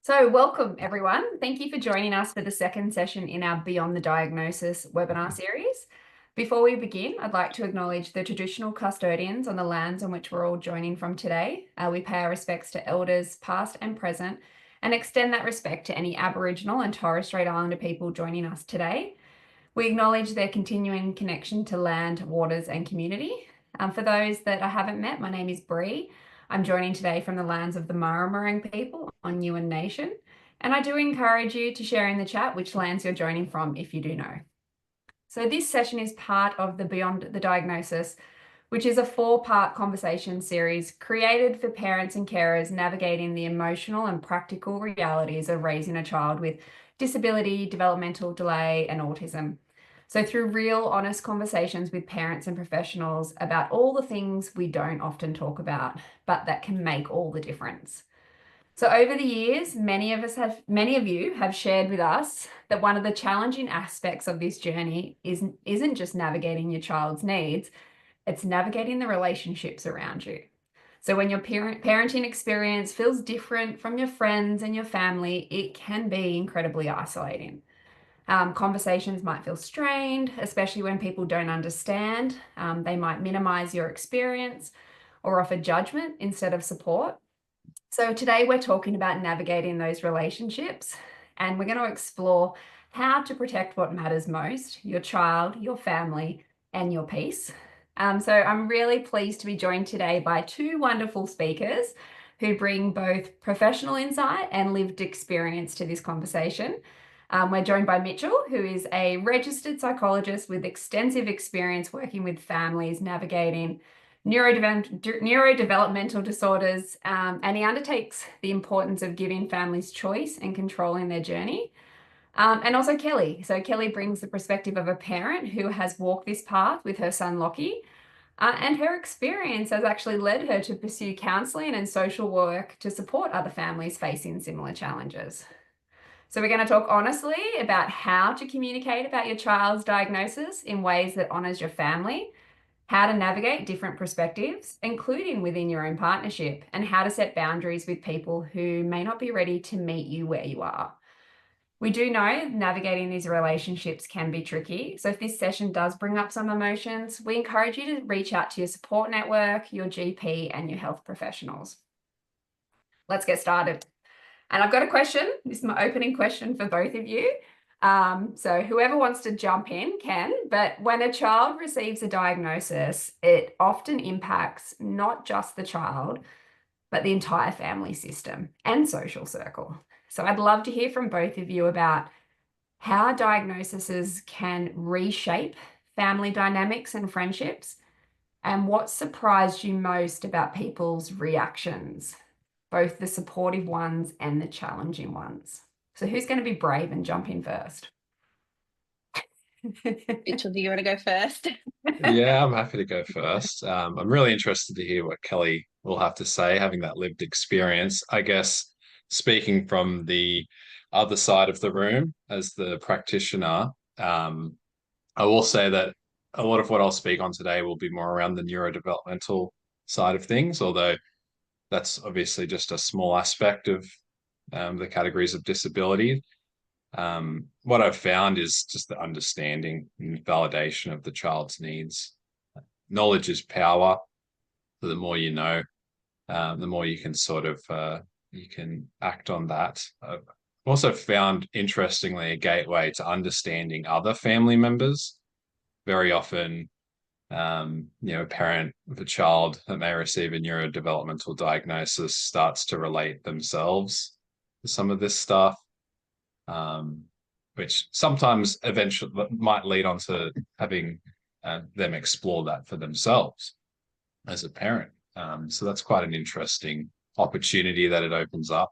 So, welcome everyone. Thank you for joining us for the second session in our Beyond the Diagnosis webinar series. Before we begin, I'd like to acknowledge the traditional custodians on the lands on which we're all joining from today. We pay our respects to elders, past and present, and extend that respect to any Aboriginal and Torres Strait Islander people joining us today. We acknowledge their continuing connection to land, waters, and community. For those that I haven't met, my name is Bree. I'm joining today from the lands of the Maramarang people on Yuin Nation, and I do encourage you to share in the chat which lands you're joining from if you do know. So this session is part of the Beyond the Diagnosis, which is a 4-part conversation series created for parents and carers navigating the emotional and practical realities of raising a child with disability, developmental delay, and autism. So through real, honest conversations with parents and professionals about all the things we don't often talk about, but that can make all the difference. So over the years, many of you have shared with us that one of the challenging aspects of this journey isn't just navigating your child's needs, it's navigating the relationships around you. So when your parenting experience feels different from your friends and your family, it can be incredibly isolating. Conversations might feel strained, especially when people don't understand. They might minimize your experience or offer judgment instead of support. So today we're talking about navigating those relationships, and we're going to explore how to protect what matters most, your child, your family, and your peace. So I'm really pleased to be joined today by two wonderful speakers who bring both professional insight and lived experience to this conversation. We're joined by Mitchell, who is a registered psychologist with extensive experience working with families navigating neurodevelopmental disorders, and he undertakes the importance of giving families choice and controlling their journey. And also Kelly. So Kelly brings the perspective of a parent who has walked this path with her son Lockie, and her experience has actually led her to pursue counselling and social work to support other families facing similar challenges. So we're going to talk honestly about how to communicate about your child's diagnosis in ways that honours your family, how to navigate different perspectives, including within your own partnership, and how to set boundaries with people who may not be ready to meet you where you are. We do know navigating these relationships can be tricky. So if this session does bring up some emotions, we encourage you to reach out to your support network, your GP, and your health professionals. Let's get started. And I've got a question. This is my opening question for both of you. So whoever wants to jump in can, but when a child receives a diagnosis, it often impacts not just the child, but the entire family system and social circle. So I'd love to hear from both of you about how diagnoses can reshape family dynamics and friendships, and what surprised you most about people's reactions, both the supportive ones and the challenging ones. So who's going to be brave and jump in first? Mitchell, do you want to go first? Yeah, I'm happy to go first. I'm really interested to hear what Kelly will have to say, having that lived experience. I guess speaking from the other side of the room as the practitioner, I will say that a lot of what I'll speak on today will be more around the neurodevelopmental side of things, although that's obviously just a small aspect of the categories of disability. What I've found is just the understanding and validation of the child's needs. Knowledge is power. So the more you know, the more you can you can act on that. I've also found, interestingly, a gateway to understanding other family members. Very often, a parent of a child that may receive a neurodevelopmental diagnosis starts to relate themselves to some of this stuff, which sometimes eventually might lead on to having them explore that for themselves as a parent. So that's quite an interesting opportunity that it opens up.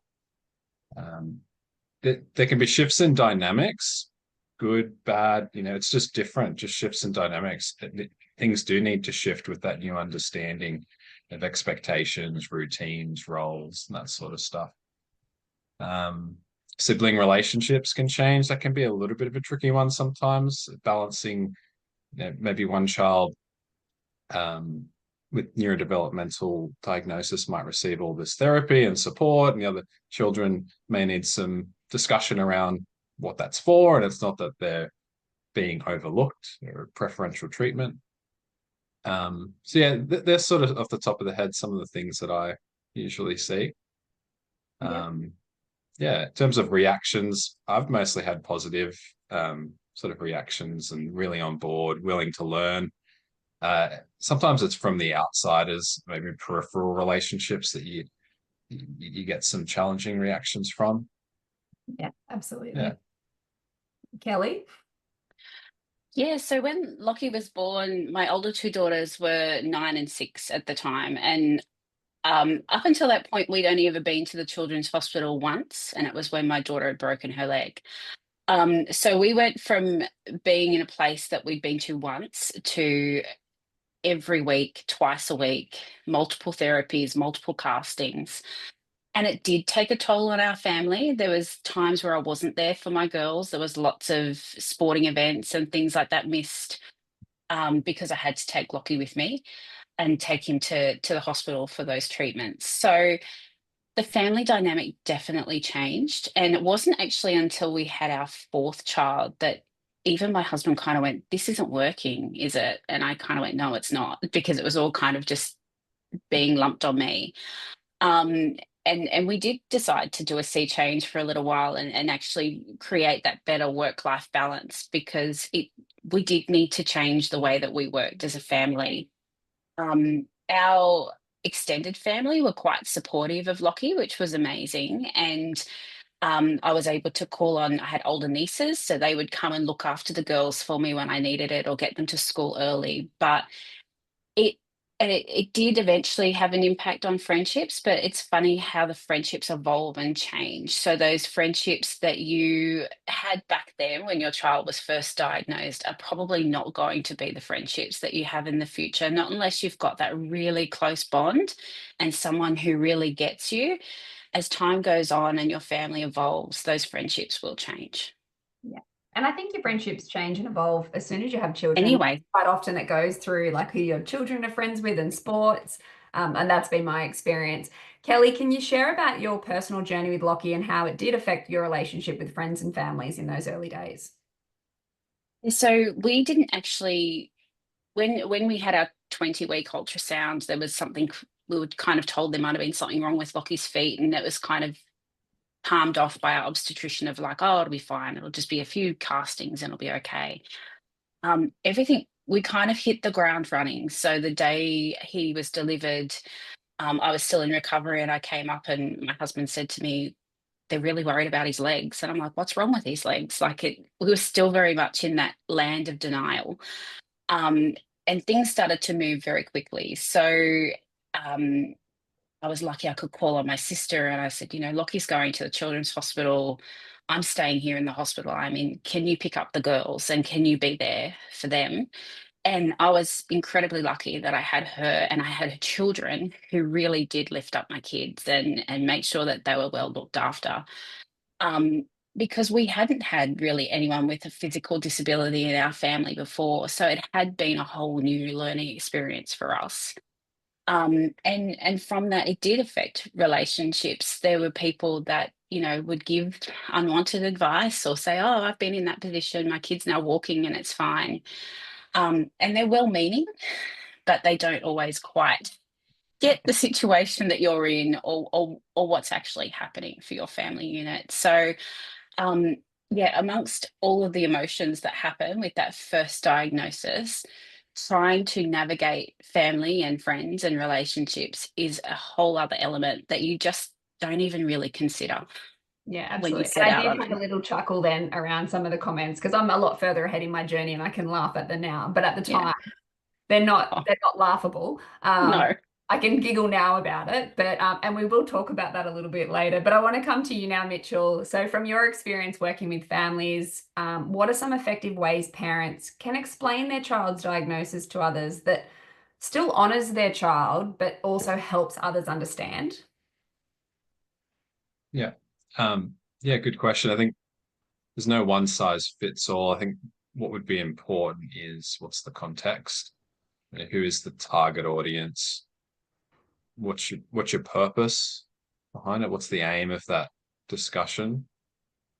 There can be shifts in dynamics, good, bad, it's just different, just shifts in dynamics. Things do need to shift with that new understanding of expectations, routines, roles, and that sort of stuff. Sibling relationships can change. That can be a little bit of a tricky one sometimes, balancing maybe one child with neurodevelopmental diagnosis might receive all this therapy and support, and the other children may need some discussion around what that's for. And it's not that they're being overlooked or preferential treatment. So yeah, they're sort of off the top of the head some of the things that I usually see. Yeah. Yeah, in terms of reactions, I've mostly had positive sort of reactions and really on board, willing to learn. Sometimes it's from the outsiders, maybe peripheral relationships that you get some challenging reactions from. Yeah, absolutely. Yeah. Kelly? Yeah, so when Lockie was born, my older two daughters were 9 and 6 at the time. And up until that point, we'd only ever been to the children's hospital once, and it was when my daughter had broken her leg. So we went from being in a place that we'd been to once to every week, twice a week, multiple therapies, multiple castings. And it did take a toll on our family. There was times where I wasn't there for my girls. There was lots of sporting events and things like that missed because I had to take Lockie with me and take him to the hospital for those treatments. So the family dynamic definitely changed. And it wasn't actually until we had our fourth child that even my husband kind of went, "This isn't working, is it?" And I kind of went, "No, it's not," because it was all kind of just being lumped on me. Um, and we did decide to do a sea change for a little while and actually create that better work-life balance because we did need to change the way that we worked as a family. Our extended family were quite supportive of Lockie, which was amazing. And I was able to call on, I had older nieces, so they would come and look after the girls for me when I needed it or get them to school early. But it it did eventually have an impact on friendships, but it's funny how the friendships evolve and change. So those friendships that you had back then when your child was first diagnosed are probably not going to be the friendships that you have in the future, not unless you've got that really close bond and someone who really gets you. As time goes on and your family evolves, those friendships will change. Yeah. And I think your friendships change and evolve as soon as you have children. Anyway, Quite often it goes through like who your children are friends with and sports. And that's been my experience. Kelly, can you share about your personal journey with Lockie and how it did affect your relationship with friends and families in those early days? so we didn't actually when we had our 20-week ultrasound, there was something we were kind of told there might have been something wrong with Lockie's feet, and it was kind of palmed off by our obstetrician of like, oh, it'll be fine. It'll just be a few castings and it'll be okay. Everything we kind of hit the ground running. So the day he was delivered, I was still in recovery, and I came up, and my husband said to me, "They're really worried about his legs," and I'm like, "What's wrong with his legs?" Like we were still very much in that land of denial. Um, and things started to move very quickly. So um, I was lucky I could call on my sister and I said, Lockie's going to the children's hospital. I'm staying here in the hospital I'm in. Can you pick up the girls and can you be there for them? And I was incredibly lucky that I had her and I had her children who really did lift up my kids and make sure that they were well looked after. Um, because we hadn't had really anyone with a physical disability in our family before. So it had been a whole new learning experience for us. And from that, it did affect relationships. There were people that, would give unwanted advice or say, "Oh, I've been in that position. My kid's now walking and it's fine." And they're well meaning, but they don't always quite get the situation that you're in or what's actually happening for your family unit. So um, yeah, amongst all of the emotions that happen with that first diagnosis, trying to navigate family and friends and relationships is a whole other element that you just don't even really consider Yeah, when you absolutely. set And I out did on have a it. little chuckle then around some of the comments because I'm a lot further ahead in my journey and I can laugh at them now. But at the Yeah. time, they're not Oh, they're not laughable. no. I can giggle now about it, but and we will talk about that a little bit later. But I want to come to you now, Mitchell. So from your experience working with families, what are some effective ways parents can explain their child's diagnosis to others that still honors their child, but also helps others understand? Yeah. Yeah, good question. I think there's no one size fits all. I think what would be important is what's the context. Who is the target audience? What's your purpose behind it? What's the aim of that discussion?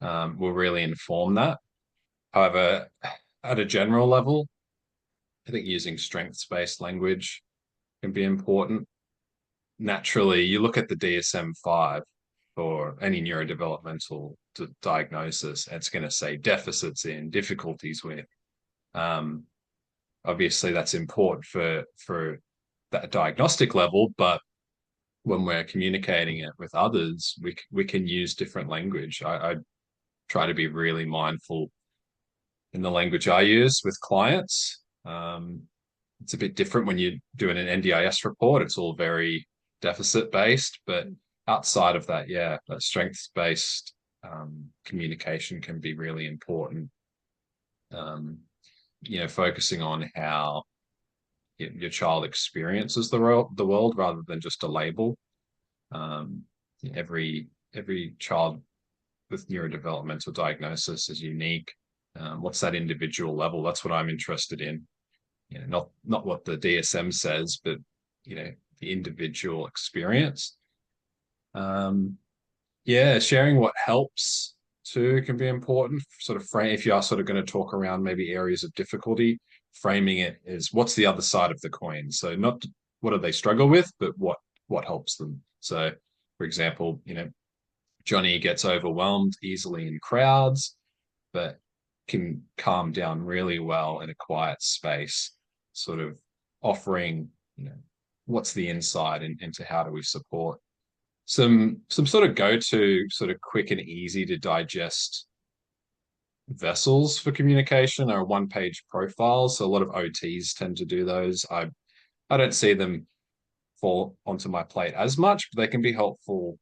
Will really inform that. However, at a general level, I think using strengths-based language can be important. Naturally, you look at the DSM-5 for any neurodevelopmental diagnosis, it's going to say deficits in, difficulties with. Obviously, that's important for that diagnostic level, but when we're communicating it with others, we can use different language. I try to be really mindful in the language I use with clients. It's a bit different when you're doing an NDIS report. It's all very deficit based, but outside of that, yeah, that strengths based communication can be really important. Focusing on how your child experiences the world rather than just a label. Every child with neurodevelopmental diagnosis is unique. What's that individual level? That's what I'm interested in. Not what the DSM says, but the individual experience. Sharing what helps too can be important. Sort of frame, if you are sort of going to talk around maybe areas of difficulty, framing it is what's the other side of the coin. So not what do they struggle with, but what helps them. So, for example, Johnny gets overwhelmed easily in crowds, but can calm down really well in a quiet space, sort of offering, what's the insight into how do we support some sort of go-to sort of quick and easy to digest vessels for communication are one-page profiles. So a lot of OTs tend to do those. I don't see them fall onto my plate as much, but they can be helpful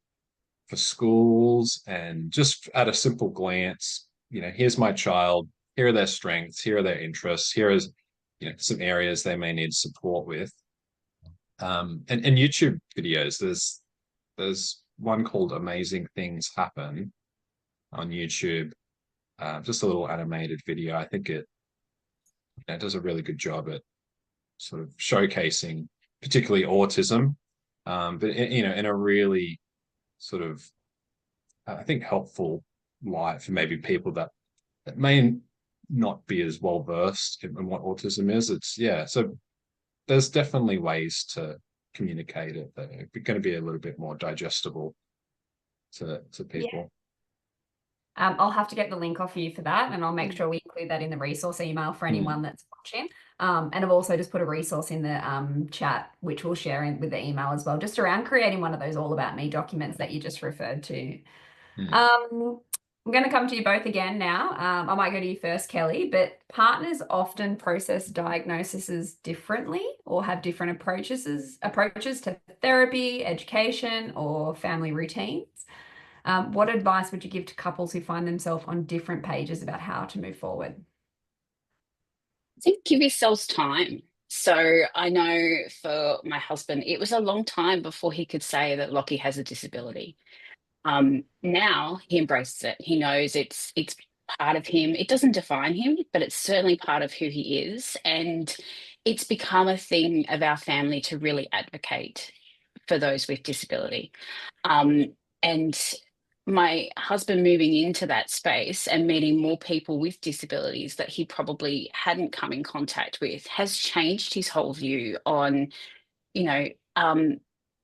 for schools and just at a simple glance, here's my child, here are their strengths, here are their interests, here is, some areas they may need support with. And YouTube videos, there's one called Amazing Things Happen on YouTube. Just a little animated video. I think it does a really good job at sort of showcasing particularly autism, but in a really sort of, I think, helpful light for maybe people that may not be as well versed in what autism is. So there's definitely ways to communicate it that are going to be a little bit more digestible to people. I'll have to get the link off you for that, and I'll make sure we include that in the resource email for anyone that's watching. And I've also just put a resource in the chat, which we'll share with the email as well, just around creating one of those all about me documents that you just referred to. I'm going to come to you both again now. I might go to you first, Kelly, but partners often process diagnoses differently or have different approaches to therapy, education, or family routines. What advice would you give to couples who find themselves on different pages about how to move forward? I think give yourselves time. So I know for my husband, it was a long time before he could say that Lockie has a disability. Now he embraces it. He knows it's part of him. It doesn't define him, but it's certainly part of who he is. And it's become a thing of our family to really advocate for those with disability. And my husband moving into that space and meeting more people with disabilities that he probably hadn't come in contact with has changed his whole view on,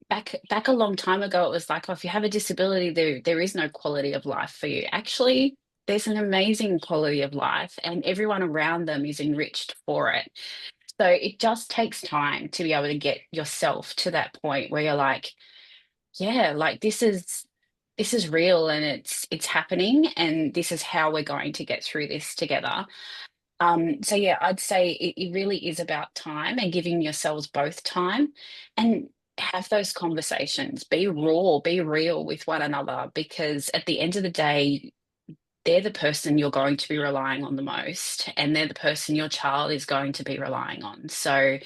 back a long time ago, it was like, oh, if you have a disability, there is no quality of life for you. Actually, there's an amazing quality of life and everyone around them is enriched for it. So it just takes time to be able to get yourself to that point where you're like, yeah, like this is real and it's happening and this is how we're going to get through this together. So yeah, I'd say it really is about time and giving yourselves both time and have those conversations. Be raw, be real with one another, because at the end of the day, they're the person you're going to be relying on the most, and they're the person your child is going to be relying on. So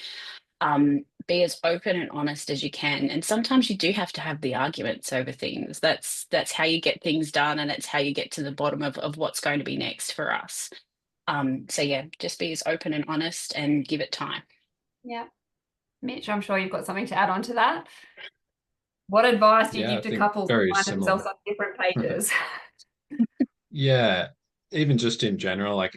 be as open and honest as you can. And sometimes you do have to have the arguments over things. That's how you get things done, and it's how you get to the bottom of what's going to be next for us. So yeah, just be as open and honest and give it time. Yeah. Mitch, I'm sure you've got something to add on to that. What advice do you Yeah, I give to think couples who very find similar. themselves on different pages? Yeah, even just in general, like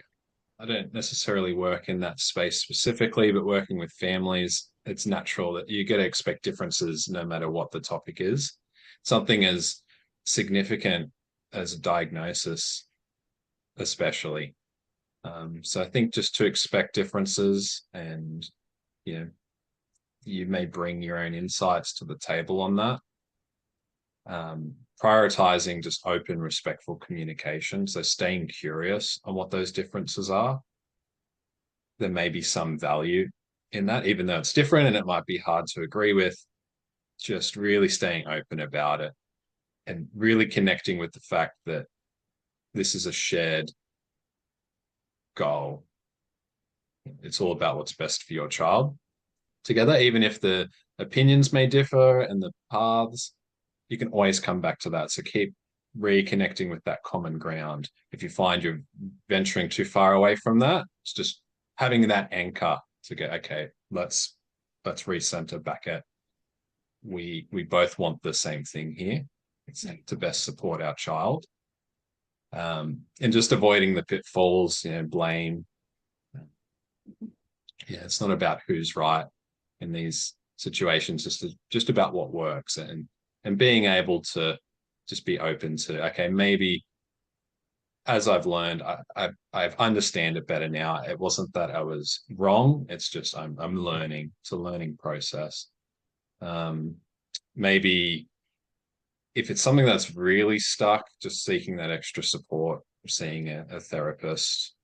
I don't necessarily work in that space specifically, but working with families, it's natural that you get to expect differences no matter what the topic is. Something as significant as a diagnosis, especially. So I think just to expect differences and, you know, you may bring your own insights to the table on that. Prioritizing just open, respectful communication. So staying curious on what those differences are. There may be some value in that, even though it's different and it might be hard to agree with. Just really staying open about it and really connecting with the fact that this is a shared goal. It's all about what's best for your child together, even if the opinions may differ and the paths, you can always come back to that. So keep reconnecting with that common ground. If you find you're venturing too far away from that, it's just having that anchor to go, okay, let's recenter back at we both want the same thing here. It's to best support our child. And just avoiding the pitfalls, blame. Yeah, it's not about who's right in these situations, just about what works and being able to just be open to, okay, maybe as I've learned, I understand it better now. It wasn't that I was wrong. It's just I'm learning. It's a learning process. Maybe if it's something that's really stuck, just seeking that extra support, seeing a therapist,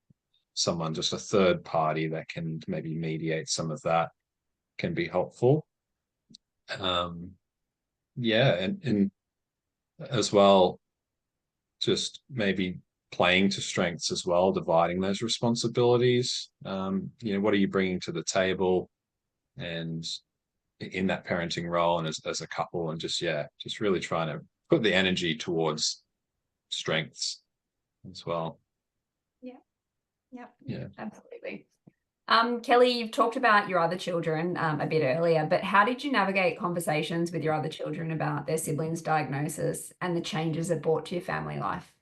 someone, just a third party that can maybe mediate some of that can be helpful. Yeah, and as well, just maybe playing to strengths as well, dividing those responsibilities. What are you bringing to the table, and in that parenting role, and as a couple, and just really trying to put the energy towards strengths as well. Yeah, absolutely. Kelly, you've talked about your other children a bit earlier, but how did you navigate conversations with your other children about their siblings' diagnosis and the changes it brought to your family life?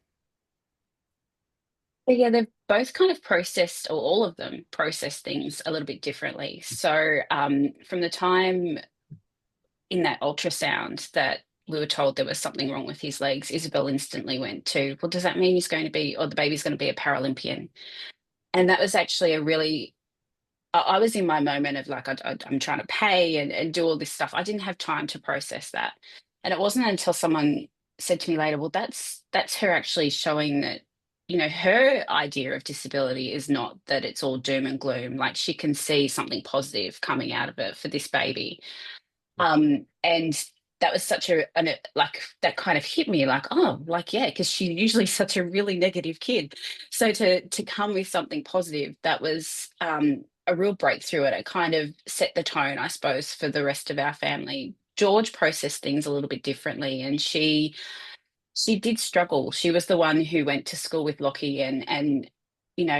But yeah, they've both kind of processed, or all of them processed things a little bit differently. So from the time in that ultrasound that we were told there was something wrong with his legs, Isabel instantly went to, well, does that mean he's going to be, or the baby's going to be a Paralympian? And that was actually a really, I was in my moment of like, I'm trying to pay and do all this stuff. I didn't have time to process that. And it wasn't until someone said to me later, well, that's her actually showing that, her idea of disability is not that it's all doom and gloom. Like she can see something positive coming out of it for this baby. And that was such like that kind of hit me like, oh, like, yeah, because she's usually such a really negative kid. So to come with something positive, that was a real breakthrough, and it kind of set the tone, I suppose, for the rest of our family. George processed things a little bit differently, and she did struggle. She was the one who went to school with Lockie, and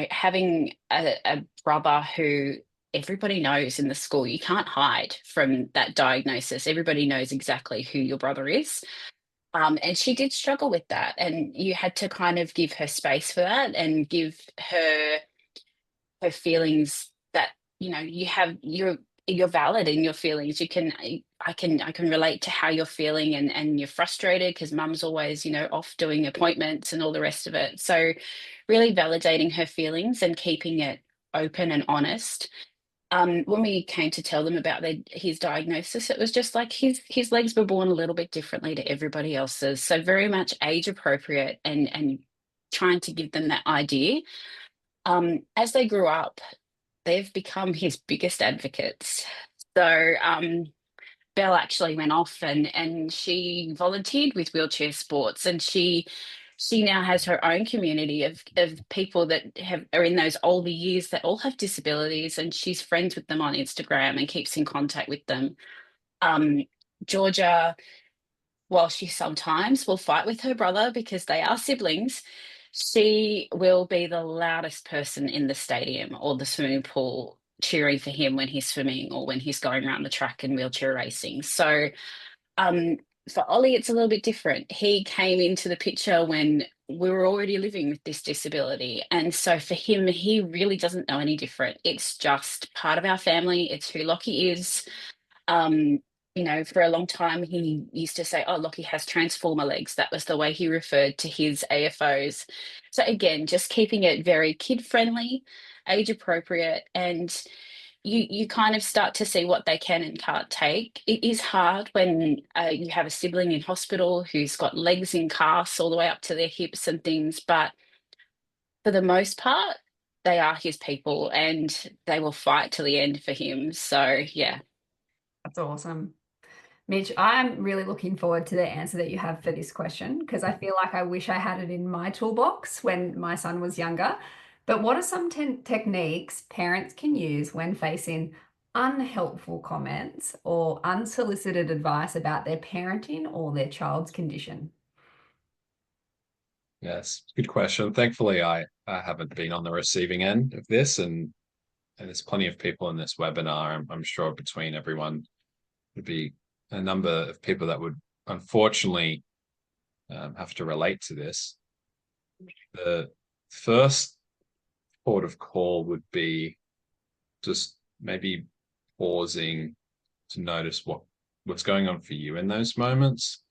having a brother who everybody knows in the school, you can't hide from that diagnosis. Everybody knows exactly who your brother is. And she did struggle with that, and you had to kind of give her space for that and give her feelings that you're valid in your feelings. I can relate to how you're feeling, and you're frustrated because mum's always off doing appointments and all the rest of it. So really validating her feelings and keeping it open and honest. When we came to tell them about his diagnosis, it was just like his legs were born a little bit differently to everybody else's, so very much age appropriate, and trying to give them that idea. As they grew up, they've become his biggest advocates. So Belle actually went off and she volunteered with wheelchair sports, and she now has her own community of people that are in those older years that all have disabilities, and she's friends with them on Instagram and keeps in contact with them. Um, Georgia, while she sometimes will fight with her brother because they are siblings, she will be the loudest person in the stadium or the swimming pool, cheering for him when he's swimming or when he's going around the track and wheelchair racing. So um, for Ollie, it's a little bit different. He came into the picture when we were already living with this disability. And so for him, he really doesn't know any different. It's just part of our family. It's who Lockie is. Um, you know, for a long time, he used to say, oh, Lockie has transformer legs. That was the way he referred to his AFOs. So again, just keeping it very kid friendly, age appropriate, and you kind of start to see what they can and can't take. It is hard when you have a sibling in hospital who's got legs in casts all the way up to their hips and things, but for the most part, they are his people and they will fight to the end for him. So yeah. That's awesome. Mitch, I'm really looking forward to the answer that you have for this question because I feel like I wish I had it in my toolbox when my son was younger. But what are some techniques parents can use when facing unhelpful comments or unsolicited advice about their parenting or their child's condition? Yes, good question. Thankfully, I haven't been on the receiving end of this, and there's plenty of people in this webinar. I'm sure between everyone would be a number of people that would unfortunately have to relate to this. The first port of call would be just maybe pausing to notice what's going on for you in those moments.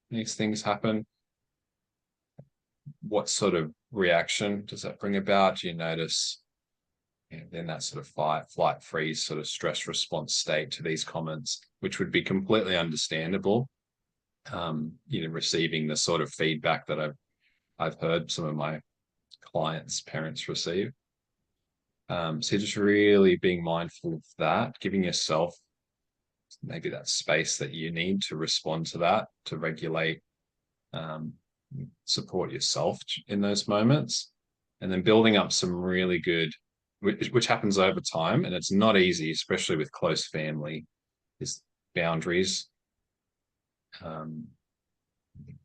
These things happen. What sort of reaction does that bring about? Do you notice then that sort of fight, flight, freeze, sort of stress response state to these comments, which would be completely understandable. Receiving the sort of feedback that I've heard some of my clients' parents receive. So just really being mindful of that, giving yourself maybe that space that you need to respond to that, to regulate, support yourself in those moments, and then building up some really good, which happens over time, and it's not easy, especially with close family, is boundaries.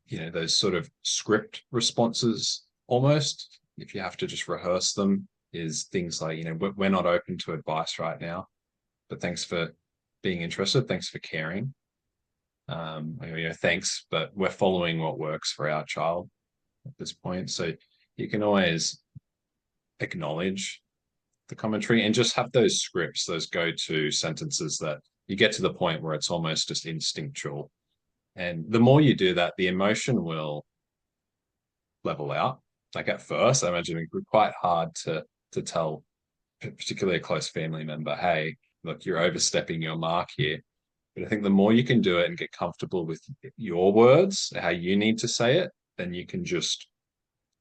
Those sort of script responses, almost, if you have to just rehearse them, is things like, we're not open to advice right now, but thanks for being interested. Thanks for caring. Thanks, but we're following what works for our child at this point. So you can always acknowledge the commentary and just have those scripts, those go-to sentences that you get to the point where it's almost just instinctual. And the more you do that, the emotion will level out. Like at first, I imagine it would be quite hard to tell, particularly a close family member, hey, look, you're overstepping your mark here. But I think the more you can do it and get comfortable with your words, how you need to say it, then you can just,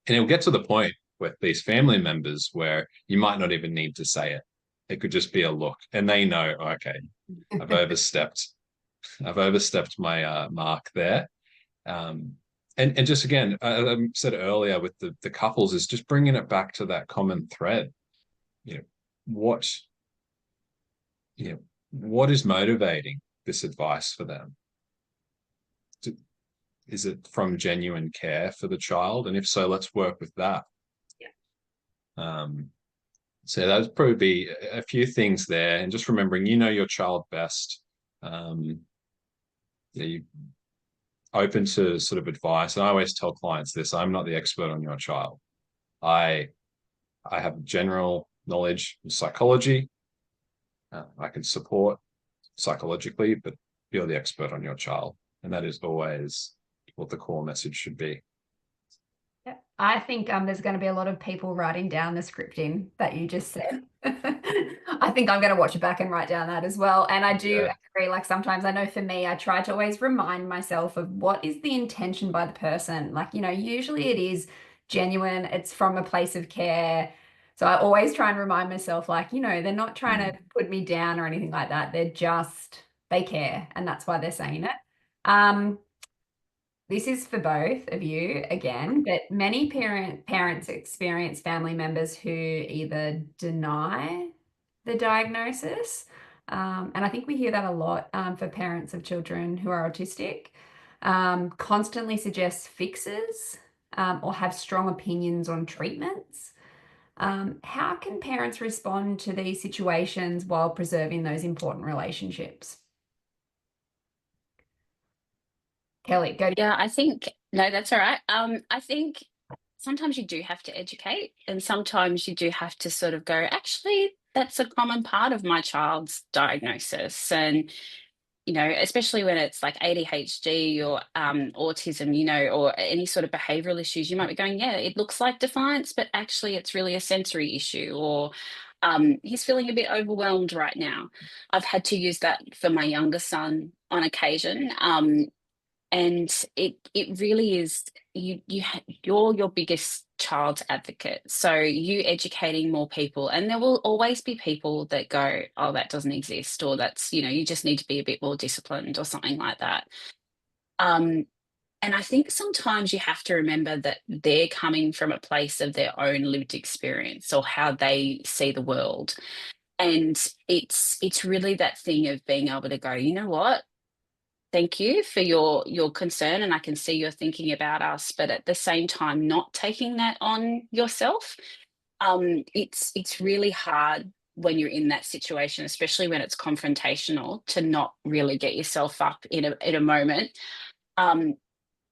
and it'll get to the point with these family members where you might not even need to say it. It could just be a look, and they know, okay, I've overstepped. I've overstepped my mark there. And just again, I said earlier with the couples is just bringing it back to that common thread. What is motivating this advice for them? Is it from genuine care for the child? And if so, let's work with that. Yeah. So that would probably be a few things there, and just remembering, your child best. You open to sort of advice. And I always tell clients this: I'm not the expert on your child. I have general knowledge of psychology. I can support psychologically, but you're the expert on your child. And that is always what the core message should be. Yeah, I think there's going to be a lot of people writing down the scripting that you just said. I think I'm going to watch it back and write down that as well. And I do agree, like sometimes I know for me, I try to always remind myself of what is the intention by the person. Like, usually it is genuine. It's from a place of care. So I always try and remind myself, like, they're not trying to put me down or anything like that. They care. And that's why they're saying it. This is for both of you again, but many parents experience family members who either deny the diagnosis, and I think we hear that a lot for parents of children who are autistic, constantly suggest fixes or have strong opinions on treatments. How can parents respond to these situations while preserving those important relationships? Kelly, go to Yeah, I think no, that's all right. I think sometimes you do have to educate, and sometimes you do have to sort of go, actually, that's a common part of my child's diagnosis. And, especially when it's like ADHD or autism, or any sort of behavioral issues, you might be going, yeah, it looks like defiance, but actually it's really a sensory issue, or he's feeling a bit overwhelmed right now. I've had to use that for my younger son on occasion. And it really is, you're your biggest child's advocate, so you educating more people, and there will always be people that go, oh, that doesn't exist, or that's, you just need to be a bit more disciplined or something like that. And I think sometimes you have to remember that they're coming from a place of their own lived experience or how they see the world. And it's really that thing of being able to go, you know what, thank you for your concern, and I can see you're thinking about us, but at the same time not taking that on yourself. It's really hard when you're in that situation, especially when it's confrontational, to not really get yourself up in a moment. um,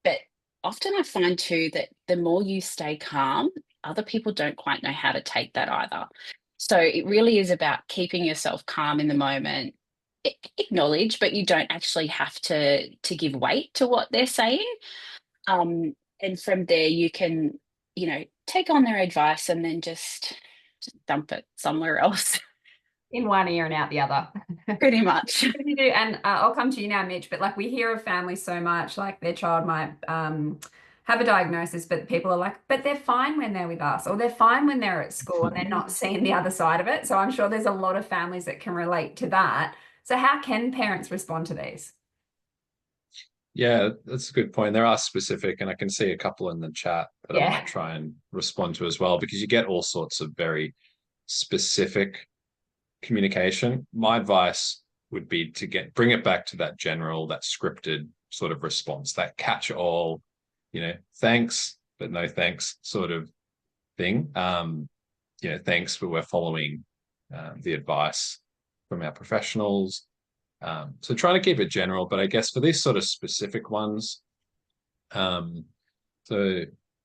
but often I find too that the more you stay calm, other people don't quite know how to take that either. So it really is about keeping yourself calm in the moment. Acknowledge, but you don't actually have to give weight to what they're saying. And from there, you can, take on their advice and then just dump it somewhere else. in one ear and out the other. Pretty much. And I'll come to you now, Mitch, but like we hear of families so much, like their child might have a diagnosis, but people are like, but they're fine when they're with us, or they're fine when they're at school and they're not seeing the other side of it. So I'm sure there's a lot of families that can relate to that. So how can parents respond to these? Yeah, that's a good point. There are specific, and I can see a couple in the chat that I Yeah. might try and respond to as well, because you get all sorts of very specific communication. My advice would be to bring it back to that general, that scripted sort of response, that catch all, thanks, but no thanks sort of thing. Thanks, but we're following the advice from our professionals. So trying to keep it general, but I guess for these sort of specific ones, so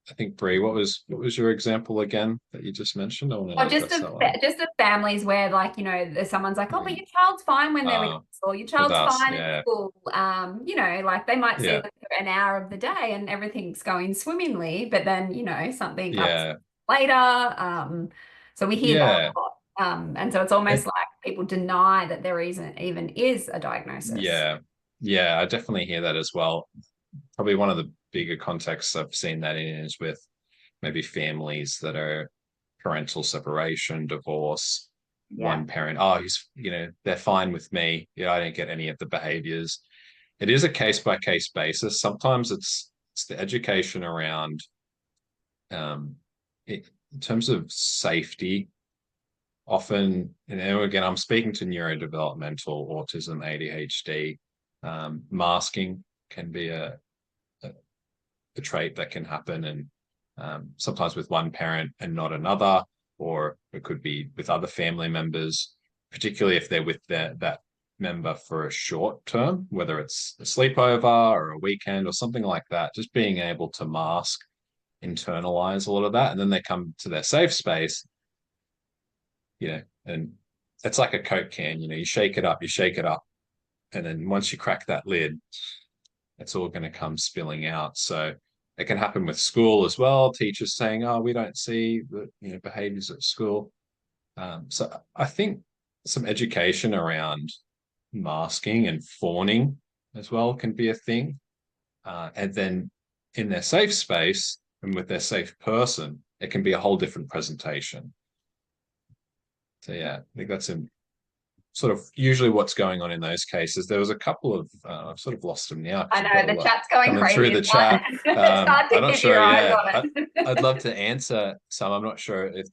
I think Bree, what was your example again that you just mentioned? I want to Or just address that one. just the families where, like, there's someone's like, oh, but your child's fine when they're with us, or your With child's us, fine at yeah, school. Like they might see yeah, them for an hour of the day and everything's going swimmingly, but then, something ups yeah, later. So we hear that yeah, a lot. And so it's I, almost like people deny that there isn't even is a diagnosis. yeah, yeah. I definitely hear that as well. Probably one of the bigger contexts I've seen that in is with maybe families that are parental separation, divorce, Yeah. one parent, oh, they're fine with me. Yeah, I don't get any of the behaviors. It is a case by case basis. Sometimes it's the education around um in terms of safety. Often, again, I'm speaking to neurodevelopmental autism, ADHD. Masking can be a trait that can happen, and sometimes with one parent and not another, or it could be with other family members, particularly if they're with that member for a short term, whether it's a sleepover or a weekend or something like that. Just being able to mask, internalize a lot of that, and then they come to their safe space, and it's like a Coke can. You shake it up, and then once you crack that lid, it's all going to come spilling out. So it can happen with school as well. Teachers saying, "Oh, we don't see the behaviors at school." So I think some education around masking and fawning as well can be a thing. And then in their safe space and with their safe person, it can be a whole different presentation. So yeah, I think that's sort of usually what's going on in those cases. There was a couple of I've sort of lost them now because I we've got know a the lot chat's going coming through crazy. the It's chat. it's hard I'm to not keep your sure. eyes Yeah, on it. I'd love to answer some. I'm not sure if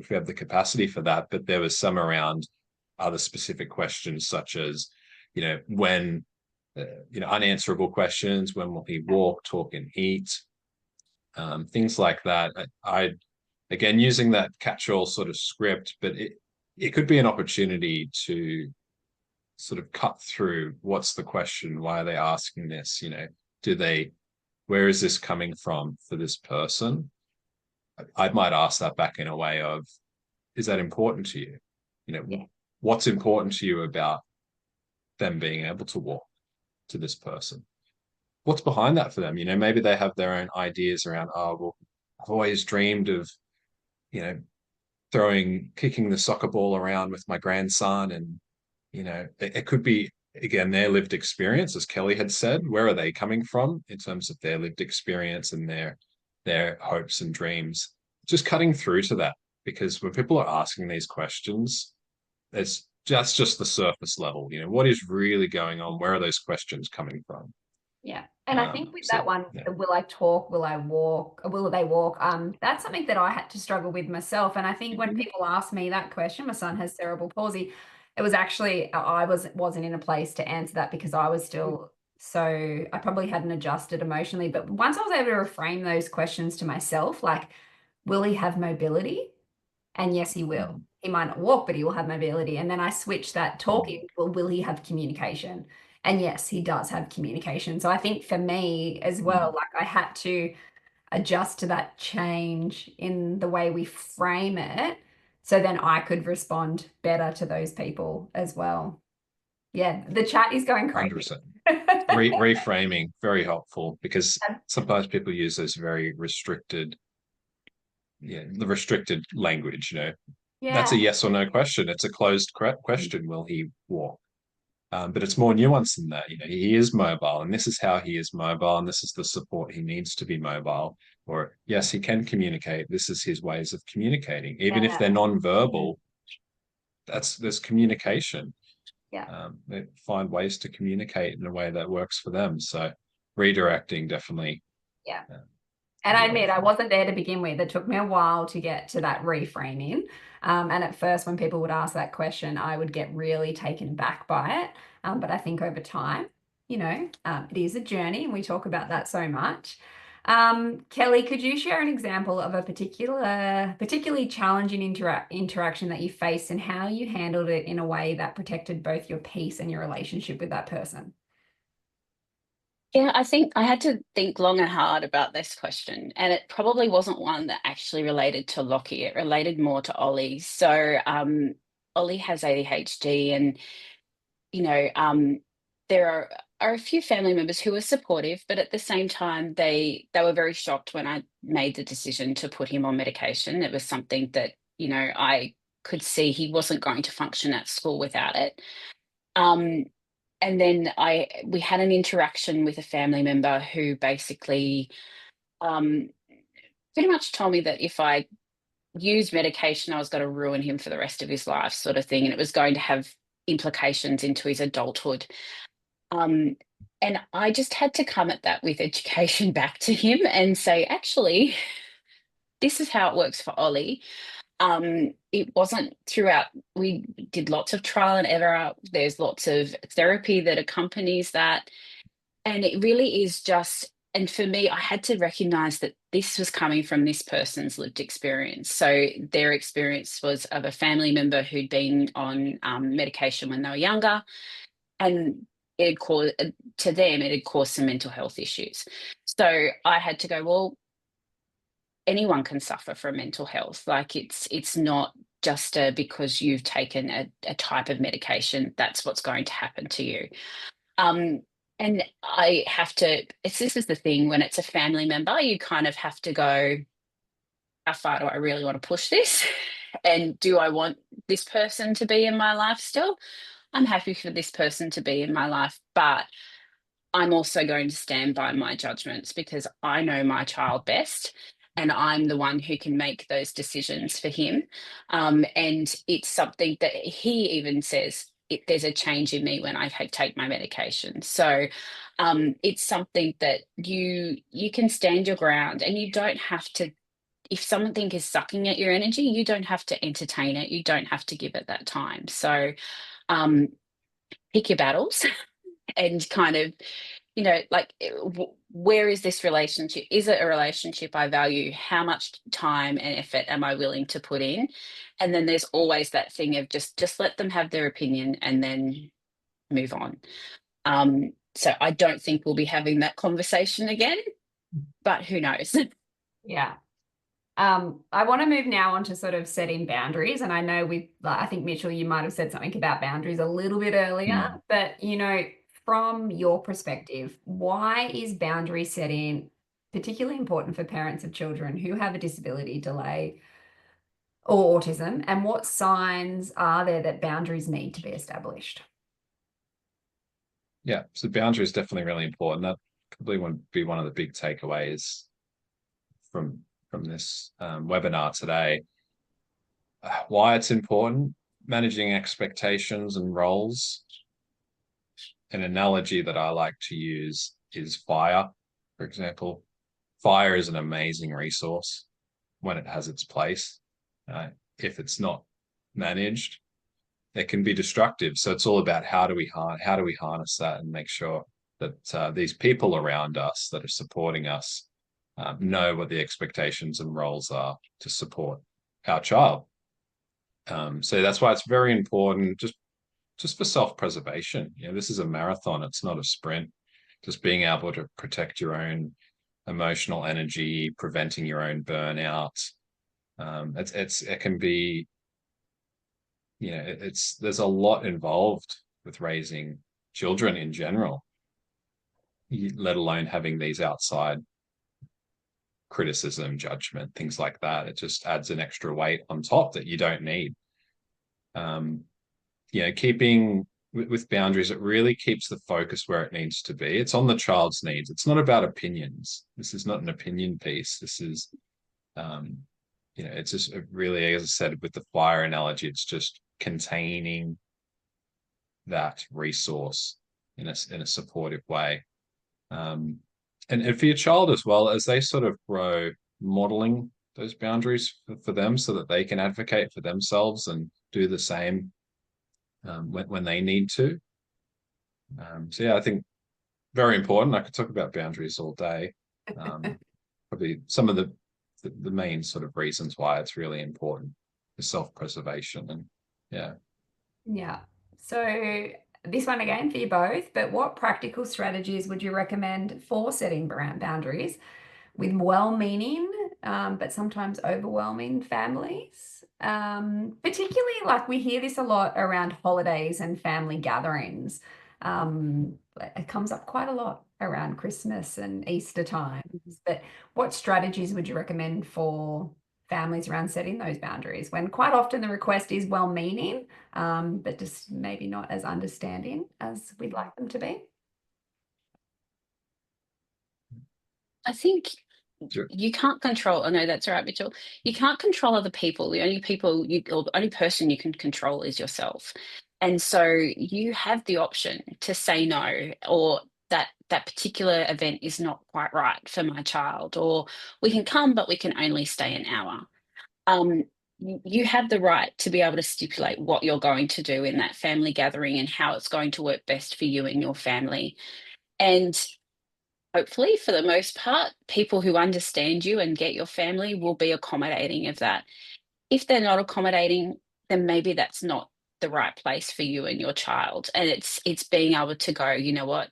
we have the capacity for that, but there was some around other specific questions such as, when, unanswerable questions. When will he walk, talk, and eat? Things like that. again, using that catch-all sort of script, but it could be an opportunity to sort of cut through what's the question, why are they asking this, where is this coming from for this person? I might ask that back in a way of, is that important to you? What's important to you about them being able to walk to this person? What's behind that for them? Maybe they have their own ideas around, oh, well, I've always dreamed of, kicking the soccer ball around with my grandson. And, it could be, again, their lived experience, as Kelly had said. Where are they coming from in terms of their lived experience and their hopes and dreams? Just cutting through to that, because when people are asking these questions, that's just the surface level. What is really going on? Where are those questions coming from? Yeah. And I think with that one, will I talk, will I walk, or will they walk? That's something that I had to struggle with myself. And I think when people ask me that question, my son has cerebral palsy, it was actually, I wasn't in a place to answer that because I was still, so I probably hadn't adjusted emotionally. But once I was able to reframe those questions to myself, like, will he have mobility? And yes, he will. He might not walk, but he will have mobility. And then I switched that talking, well, will he have communication? And yes, he does have communication. So I think for me as well, like I had to adjust to that change in the way we frame it so then I could respond better to those people as well. Yeah, the chat is going crazy. 100%. Reframing, very helpful, because sometimes people use those very restricted, the restricted language, That's a yes or no question. It's a closed question. Will he walk? But it's more nuanced than that. He is mobile, and this is how he is mobile, and this is the support he needs to be mobile. Or yes, he can communicate. This is his ways of communicating, even if they're non-verbal. There's communication. They find ways to communicate in a way that works for them. So redirecting, definitely. Yeah. And I admit I wasn't there to begin with. It took me a while to get to that reframing. And at first, when people would ask that question, I would get really taken back by it. But I think over time, it is a journey, and we talk about that so much. Kelly, could you share an example of a particularly challenging interaction that you faced and how you handled it in a way that protected both your peace and your relationship with that person? Yeah, I think I had to think long and hard about this question, and it probably wasn't one that actually related to Lockie. It related more to Ollie. So Ollie has ADHD, and there are a few family members who are supportive, but at the same time, they were very shocked when I made the decision to put him on medication. It was something that I could see he wasn't going to function at school without it. And then we had an interaction with a family member who basically pretty much told me that if I used medication, I was going to ruin him for the rest of his life, sort of thing, and it was going to have implications into his adulthood. And I just had to come at that with education back to him and say, actually, this is how it works for Ollie. It wasn't throughout. We did lots of trial and error. There's lots of therapy that accompanies that. And it really is just, and for me, I had to recognize that this was coming from this person's lived experience. So their experience was of a family member who'd been on medication when they were younger, and it had caused some mental health issues. So I had to go, well, anyone can suffer from mental health. Like it's not just because you've taken a type of medication, that's what's going to happen to you. And I have to, this is the thing, when it's a family member, you kind of have to go, how far do I really want to push this? And do I want this person to be in my life still? I'm happy for this person to be in my life, but I'm also going to stand by my judgments because I know my child best, and I'm the one who can make those decisions for him. And it's something that he even says, there's a change in me when I take my medication. So it's something that you can stand your ground, and you don't have to, if something is sucking at your energy, you don't have to entertain it. You don't have to give it that time. So pick your battles and kind of like where is this relationship? Is it a relationship I value? How much time and effort am I willing to put in? And then there's always that thing of just let them have their opinion and then move on. So I don't think we'll be having that conversation again, but who knows? Yeah. I want to move now on to sort of setting boundaries. And I know I think Mitchell, you might have said something about boundaries a little bit earlier, but from your perspective, why is boundary setting particularly important for parents of children who have a disability, delay, or autism? And what signs are there that boundaries need to be established? Yeah, so boundary is definitely really important. That probably would be one of the big takeaways from this webinar today. Why it's important: managing expectations and roles. An analogy that I like to use is fire, for example. Fire is an amazing resource when it has its place. If it's not managed, it can be destructive. So it's all about how do we harness that and make sure that these people around us that are supporting us know what the expectations and roles are to support our child. So that's why it's very important, just for self-preservation. This is a marathon; it's not a sprint. Just being able to protect your own emotional energy, preventing your own burnout. It can be, there's a lot involved with raising children in general, let alone having these outside criticism, judgment, things like that. It just adds an extra weight on top that you don't need. Keeping with boundaries, it really keeps the focus where it needs to be. It's on the child's needs. It's not about opinions. This is not an opinion piece. This is, it's just really, as I said, with the fire analogy, it's just containing that resource in a supportive way. And for your child as well, as they sort of grow, modeling those boundaries for them so that they can advocate for themselves and do the same when they need to. So yeah, I think very important. I could talk about boundaries all day. Probably some of the main sort of reasons why it's really important for self-preservation. And Yeah. So this one again for you both, but what practical strategies would you recommend for setting boundaries with well-meaning, but sometimes overwhelming families? Particularly, like, we hear this a lot around holidays and family gatherings. It comes up quite a lot around Christmas and Easter times. But what strategies would you recommend for families around setting those boundaries when quite often the request is well-meaning, but just maybe not as understanding as we'd like them to be? I think Sure. you can't control. I know that's right, Mitchell. You can't control other people. The only person you can control is yourself. And so you have the option to say no, or that particular event is not quite right for my child, or we can come, but we can only stay an hour. You have the right to be able to stipulate what you're going to do in that family gathering and how it's going to work best for you and your family. And hopefully, for the most part, people who understand you and get your family will be accommodating of that. If they're not accommodating, then maybe that's not the right place for you and your child. And it's being able to go, you know what,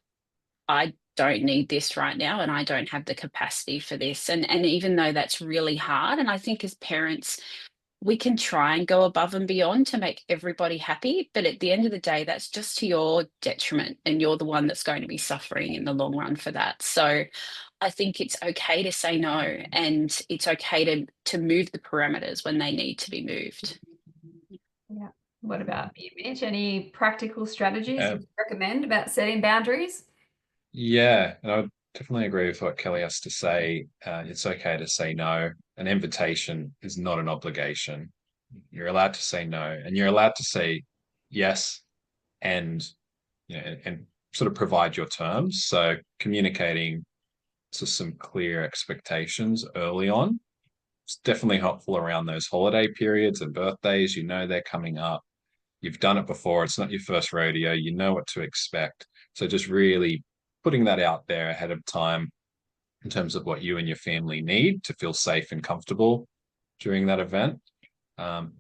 I don't need this right now, and I don't have the capacity for this. And even though that's really hard, and I think as parents, we can try and go above and beyond to make everybody happy, but at the end of the day, that's just to your detriment, and you're the one that's going to be suffering in the long run for that. So I think it's okay to say no, and it's okay to move the parameters when they need to be moved. Yeah. What about you, Mitch? Any practical strategies you recommend about setting boundaries? Yeah, and I would definitely agree with what Kelly has to say. It's okay to say no. An invitation is not an obligation. You're allowed to say no, and you're allowed to say yes, and and sort of provide your terms. So communicating to some clear expectations early on. It's definitely helpful around those holiday periods and birthdays. They're coming up. You've done it before. It's not your first rodeo. You know what to expect. So just really putting that out there ahead of time in terms of what you and your family need to feel safe and comfortable during that event.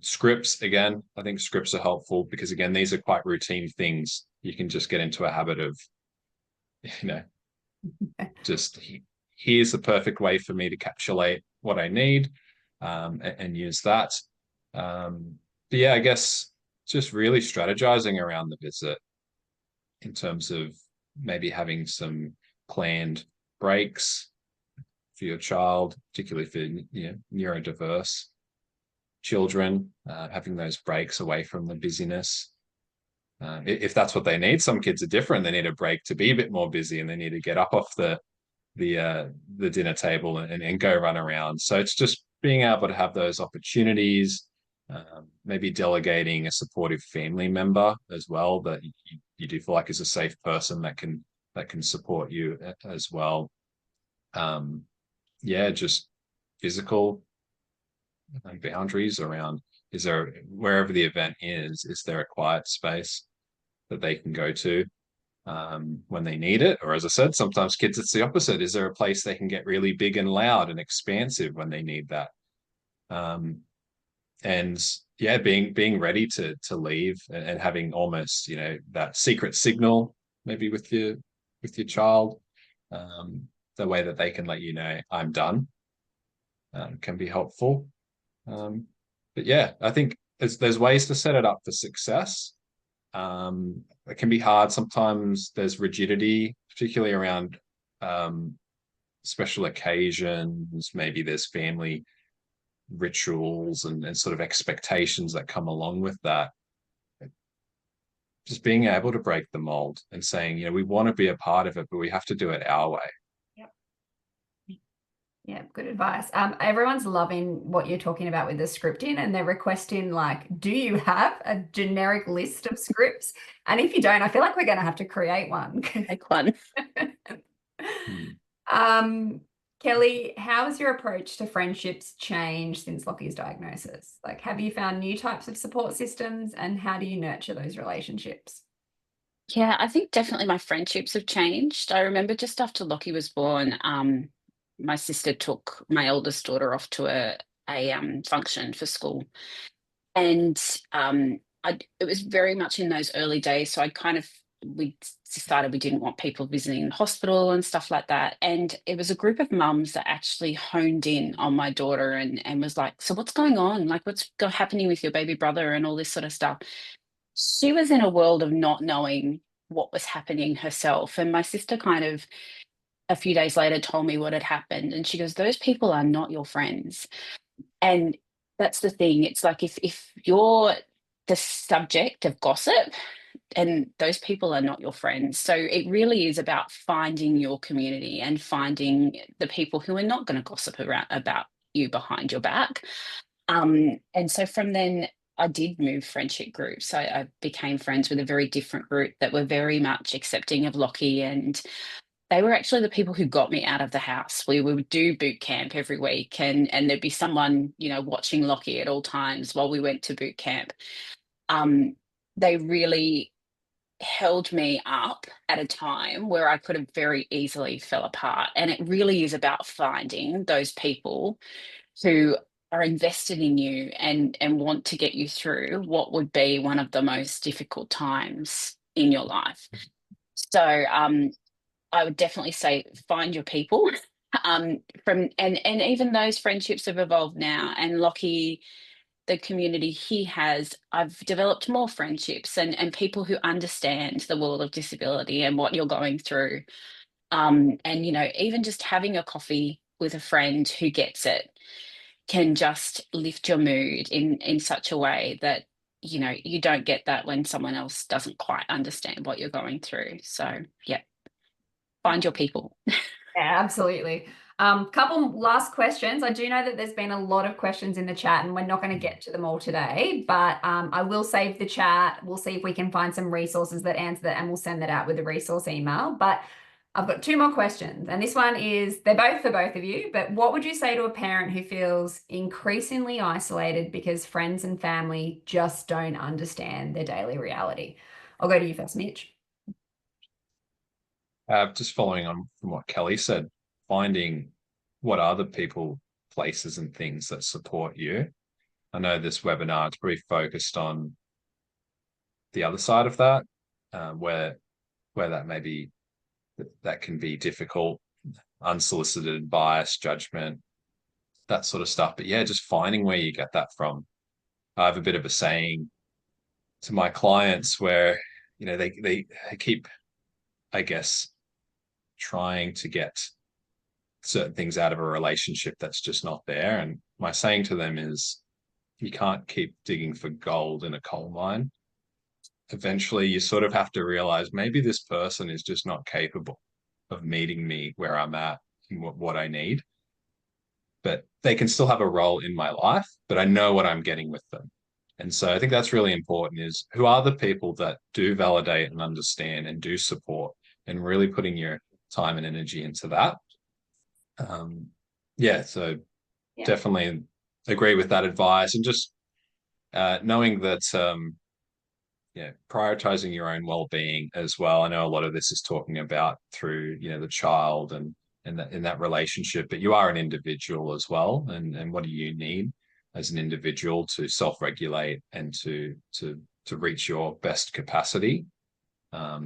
Scripts, again, I think scripts are helpful because, again, these are quite routine things. You can just get into a habit of, just here's the perfect way for me to encapsulate what I need, and use that. But yeah, I guess just really strategizing around the visit in terms of maybe having some planned breaks for your child, particularly for neurodiverse children, having those breaks away from the busyness. If that's what they need, some kids are different. They need a break to be a bit more busy, and they need to get up off the dinner table and go run around. So it's just being able to have those opportunities, maybe delegating a supportive family member as well that you do feel like is a safe person that can support you as well. Just physical boundaries around, is there, wherever the event is there a quiet space that they can go to when they need it? Or, as I said, sometimes kids, it's the opposite. Is there a place they can get really big and loud and expansive when they need that? And yeah, being ready to leave, and having almost, that secret signal maybe with your child, the way that they can let you know, I'm done, can be helpful. But yeah, I think there's ways to set it up for success. It can be hard. Sometimes there's rigidity, particularly around special occasions. Maybe there's family rituals and sort of expectations that come along with that. Just being able to break the mold and saying, we want to be a part of it, but we have to do it our way. Yeah, good advice. Everyone's loving what you're talking about with the scripting, and they're requesting, like, do you have a generic list of scripts? And if you don't, I feel like we're going to have to create one. Make one. Kelly, how has your approach to friendships changed since Lockie's diagnosis? Like, have you found new types of support systems, and how do you nurture those relationships? Yeah, I think definitely my friendships have changed. I remember just after Lockie was born, my sister took my oldest daughter off to a function for school, and it was very much in those early days. So we decided we didn't want people visiting the hospital and stuff like that. And it was a group of mums that actually honed in on my daughter and was like, so what's going on? Like, what's happening with your baby brother and all this sort of stuff. She was in a world of not knowing what was happening herself. And my sister kind of a few days later told me what had happened. And she goes, those people are not your friends. And that's the thing. It's like if you're the subject of gossip, and those people are not your friends. So it really is about finding your community and finding the people who are not going to gossip about you behind your back. And so from then, I did move friendship groups. I became friends with a very different group that were very much accepting of Lockie, and they were actually the people who got me out of the house. We would do boot camp every week, and there'd be someone, watching Lockie at all times while we went to boot camp. They really held me up at a time where I could have very easily fell apart. And it really is about finding those people who are invested in you and want to get you through what would be one of the most difficult times in your life. So I would definitely say find your people. And even those friendships have evolved now. And Lockie, the community he has, I've developed more friendships and people who understand the world of disability and what you're going through. And even just having a coffee with a friend who gets it can just lift your mood in such a way that you don't get that when someone else doesn't quite understand what you're going through. So yeah, find your people. Yeah, absolutely. Couple last questions. I do know that there's been a lot of questions in the chat, and we're not going to get to them all today, but I will save the chat. We'll see if we can find some resources that answer that, and we'll send that out with a resource email. But I've got two more questions, and this one is, they're both for both of you, but what would you say to a parent who feels increasingly isolated because friends and family just don't understand their daily reality? I'll go to you first, Mitch. Just following on from what Kelly said, finding what are the people, places, and things that support you. I know this webinar is pretty focused on the other side of that, where that maybe that can be difficult, unsolicited advice, judgment, that sort of stuff. But yeah, just finding where you get that from. I have a bit of a saying to my clients where, you know, they keep, I guess, trying to get certain things out of a relationship that's just not there. And my saying to them is, you can't keep digging for gold in a coal mine. Eventually, you sort of have to realize maybe this person is just not capable of meeting me where I'm at and what I need. But they can still have a role in my life, but I know what I'm getting with them. And so I think that's really important, is who are the people that do validate and understand and do support, and really putting your time and energy into that. So definitely agree with that advice, and just knowing that prioritizing your own well-being as well. I know a lot of this is talking about through the child and in that relationship, but you are an individual as well, and what do you need as an individual to self-regulate and to reach your best capacity.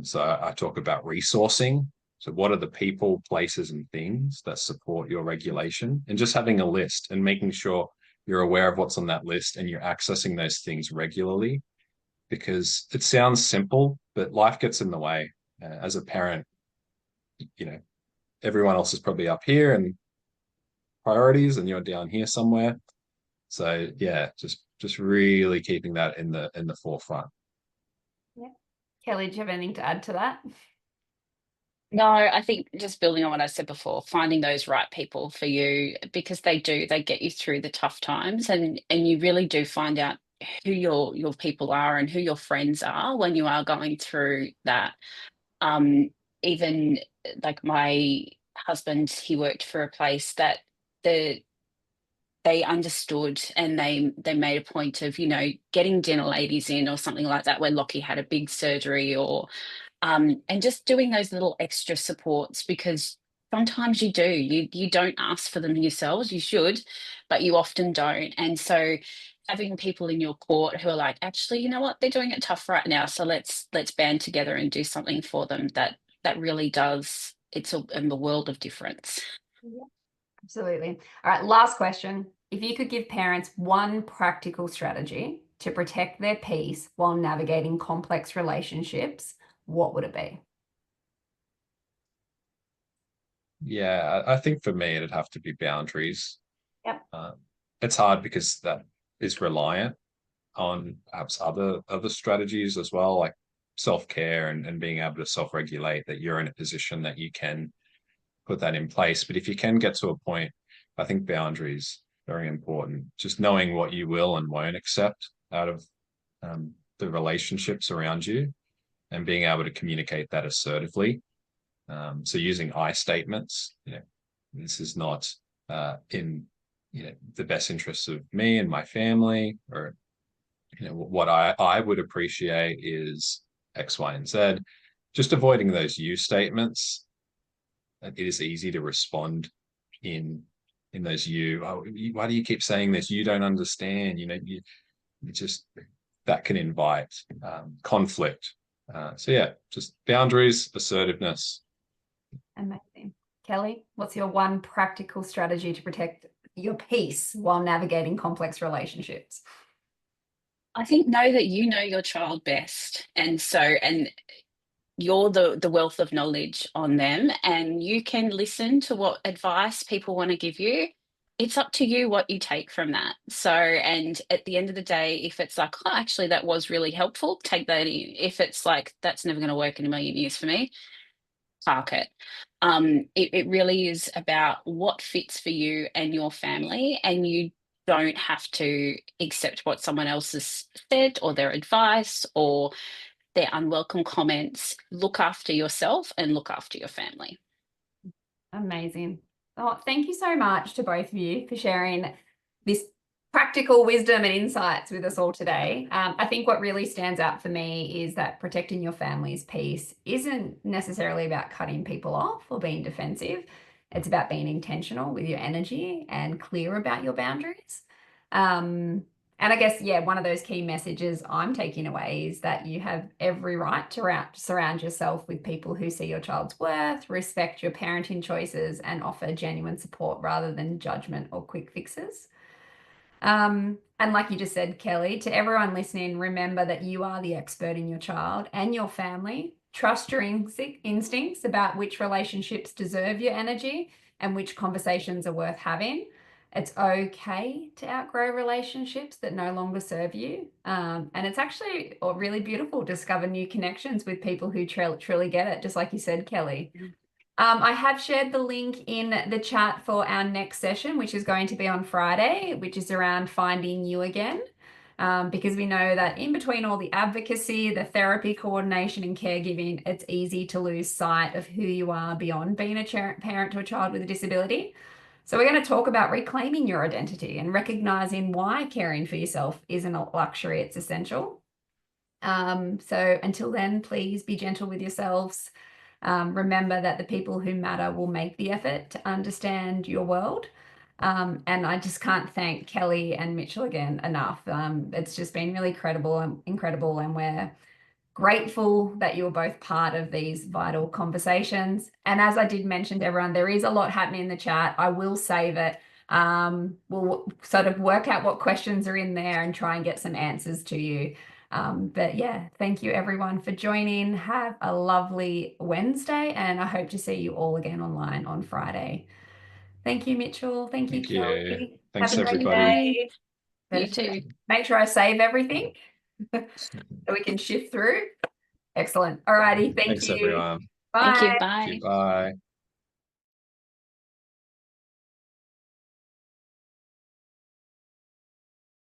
So I talk about resourcing. So what are the people, places, and things that support your regulation, and just having a list and making sure you're aware of what's on that list and you're accessing those things regularly, because it sounds simple, but life gets in the way. As a parent, everyone else is probably up here and priorities, and you're down here somewhere. So yeah, just really keeping that in the forefront. Yeah. Kelly, do you have anything to add to that? No, I think just building on what I said before, finding those right people for you, because they get you through the tough times, and you really do find out who your people are and who your friends are when you are going through that. Even like my husband, he worked for a place that they understood, and they made a point of getting dinner ladies in or something like that when Lockie had a big surgery, or and just doing those little extra supports, because sometimes you don't ask for them yourselves. You should, but you often don't. And so having people in your court who are like, actually, you know what, they're doing it tough right now, so let's band together and do something for them, that really does, it's in the world of difference. Yeah, absolutely. All right, last question. If you could give parents one practical strategy to protect their peace while navigating complex relationships, what would it be? Yeah, I think for me, it'd have to be boundaries. Yep. It's hard because that is reliant on perhaps other strategies as well, like self-care and being able to self-regulate, that you're in a position that you can put that in place. But if you can get to a point, I think boundaries very important. Just knowing what you will and won't accept out of the relationships around you, and being able to communicate that assertively. So using I statements, this is not in the best interests of me and my family, or what I would appreciate is X, Y, and Z. Just avoiding those you statements. It is easy to respond in those you. Oh, why do you keep saying this? You don't understand. You just, that can invite conflict. So yeah, just boundaries, assertiveness. Amazing. Kelly, what's your one practical strategy to protect your peace while navigating complex relationships? I think know that you know your child best, and you're the wealth of knowledge on them, and you can listen to what advice people want to give you. It's up to you what you take from that. So, and at the end of the day, if it's like, oh, actually, that was really helpful, take that in. If it's like, that's never going to work in a million years for me, park it. It really is about what fits for you and your family, and you don't have to accept what someone else has said, or their advice, or their unwelcome comments. Look after yourself and look after your family. Amazing. Oh, thank you so much to both of you for sharing this practical wisdom and insights with us all today. I think what really stands out for me is that protecting your family's peace isn't necessarily about cutting people off or being defensive. It's about being intentional with your energy and clear about your boundaries. And I guess, yeah, one of those key messages I'm taking away is that you have every right to surround yourself with people who see your child's worth, respect your parenting choices, and offer genuine support rather than judgment or quick fixes. And like you just said, Kelly, to everyone listening, remember that you are the expert in your child and your family. Trust your instincts about which relationships deserve your energy and which conversations are worth having. It's okay to outgrow relationships that no longer serve you. And it's actually really beautiful to discover new connections with people who truly get it, just like you said, Kelly. I have shared the link in the chat for our next session, which is going to be on Friday, which is around finding you again. Because we know that in between all the advocacy, the therapy, coordination, and caregiving, it's easy to lose sight of who you are beyond being a parent to a child with a disability. So we're going to talk about reclaiming your identity and recognizing why caring for yourself isn't a luxury, it's essential. So until then, please be gentle with yourselves. Remember that the people who matter will make the effort to understand your world. And I just can't thank Kelly and Mitchell again enough. It's just been really incredible, and we're grateful that you're both part of these vital conversations. And as I did mention to everyone, there is a lot happening in the chat. I will save it. We'll sort of work out what questions are in there and try and get some answers to you. But yeah, thank you everyone for joining. Have a lovely Wednesday, and I hope to see you all again online on Friday. Thank you, Mitchell. Thank you, Thank you. Kelly. Thanks, Have a great everybody. day. You too. Make sure I save everything so we can shift through. Excellent. All righty. Thank Thanks, you. everyone. Thank you. Bye. Bye. Thank you. Bye.